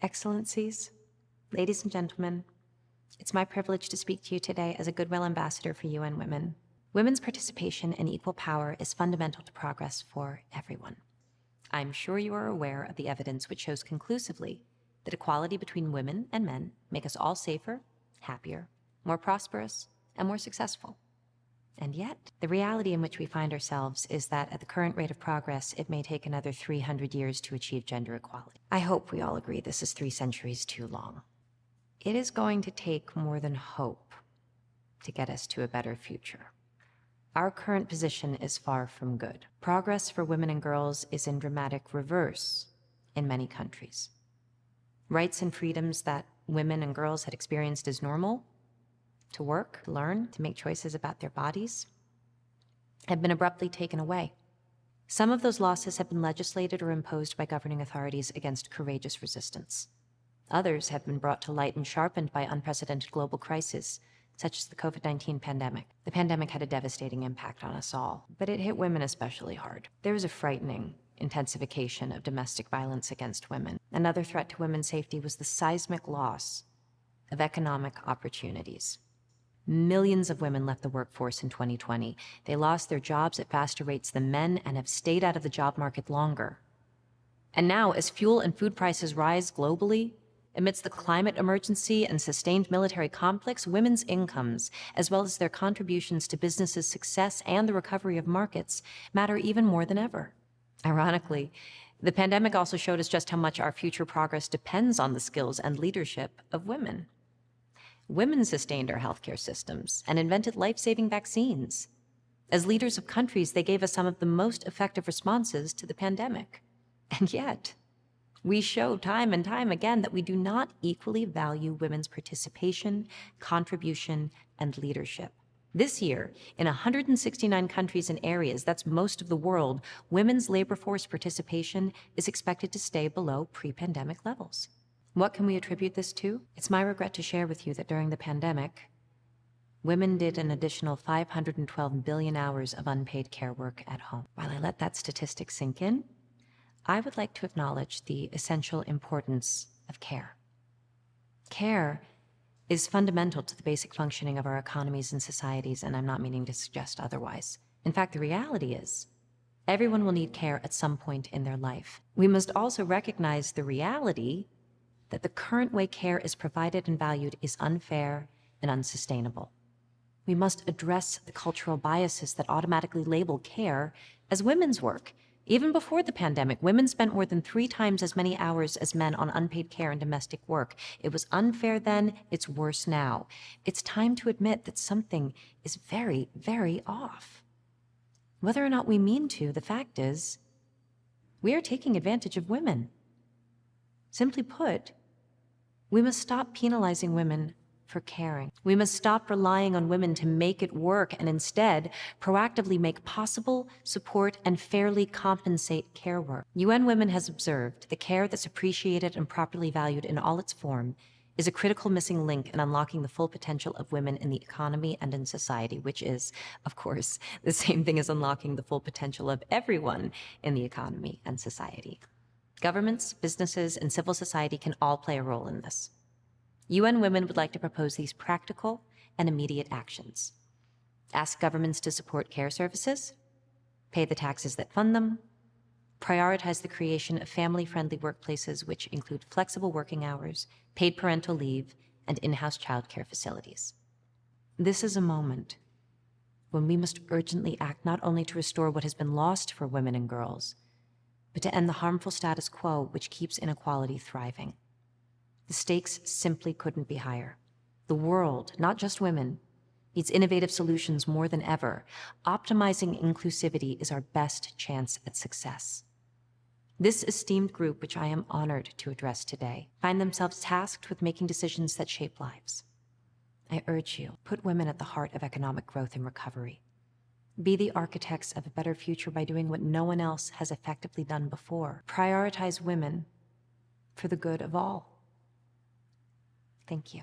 Excellencies, ladies and gentlemen, it's my privilege to speak to you today as a Goodwill ambassador for UN Women. Women's participation and equal power is fundamental to progress for everyone. I'm sure you are aware of the evidence which shows conclusively that equality between women and men make us all safer, happier, more prosperous, and more successful. And yet, the reality in which we find ourselves is that at the current rate of progress, it may take another 300 years to achieve gender equality. I hope we all agree this is 3 centuries too long. It is going to take more than hope to get us to a better future. Our current position is far from good. Progress for women and girls is in dramatic reverse in many countries. Rights and freedoms that women and girls had experienced as normal, to work, to learn, to make choices about their bodies, have been abruptly taken away. Some of those losses have been legislated or imposed by governing authorities against courageous resistance. Others have been brought to light and sharpened by unprecedented global crises, such as the COVID-19 pandemic. The pandemic had a devastating impact on us all, but it hit women especially hard. There was a frightening intensification of domestic violence against women. Another threat to women's safety was the seismic loss of economic opportunities. Millions of women left the workforce in 2020. They lost their jobs at faster rates than men and have stayed out of the job market longer. And now, as fuel and food prices rise globally, amidst the climate emergency and sustained military conflicts, women's incomes, as well as their contributions to businesses' success and the recovery of markets, matter even more than ever. Ironically, the pandemic also showed us just how much our future progress depends on the skills and leadership of women. Women sustained our healthcare systems and invented life-saving vaccines. As leaders of countries, they gave us some of the most effective responses to the pandemic. And yet, we show time and time again that we do not equally value women's participation, contribution, and leadership. This year, in 169 countries and areas, that's most of the world, women's labor force participation is expected to stay below pre-pandemic levels. What can we attribute this to? It's my regret to share with you that during the pandemic, women did an additional 512 billion hours of unpaid care work at home. While I let that statistic sink in, I would like to acknowledge the essential importance of care. Care is fundamental to the basic functioning of our economies and societies, and I'm not meaning to suggest otherwise. In fact, the reality is, everyone will need care at some point in their life. We must also recognize the reality that the current way care is provided and valued is unfair and unsustainable. We must address the cultural biases that automatically label care as women's work. Even before the pandemic, women spent more than 3 times as many hours as men on unpaid care and domestic work. It was unfair then, it's worse now. It's time to admit that something is very, very off. Whether or not we mean to, the fact is, we are taking advantage of women. Simply put, we must stop penalizing women for caring. We must stop relying on women to make it work and instead proactively make possible, support, and fairly compensate care work. UN Women has observed the care that's appreciated and properly valued in all its form is a critical missing link in unlocking the full potential of women in the economy and in society, which is, of course, the same thing as unlocking the full potential of everyone in the economy and society. Governments, businesses, and civil society can all play a role in this. UN Women would like to propose these practical and immediate actions. Ask governments to support care services, pay the taxes that fund them, prioritize the creation of family-friendly workplaces which include flexible working hours, paid parental leave, and in-house childcare facilities. This is a moment when we must urgently act not only to restore what has been lost for women and girls, but to end the harmful status quo which keeps inequality thriving. The stakes simply couldn't be higher. The world, not just women, needs innovative solutions more than ever. Optimizing inclusivity is our best chance at success. This esteemed group, which I am honored to address today, find themselves tasked with making decisions that shape lives. I urge you, put women at the heart of economic growth and recovery. Be the architects of a better future by doing what no one else has effectively done before. Prioritize women for the good of all. Thank you.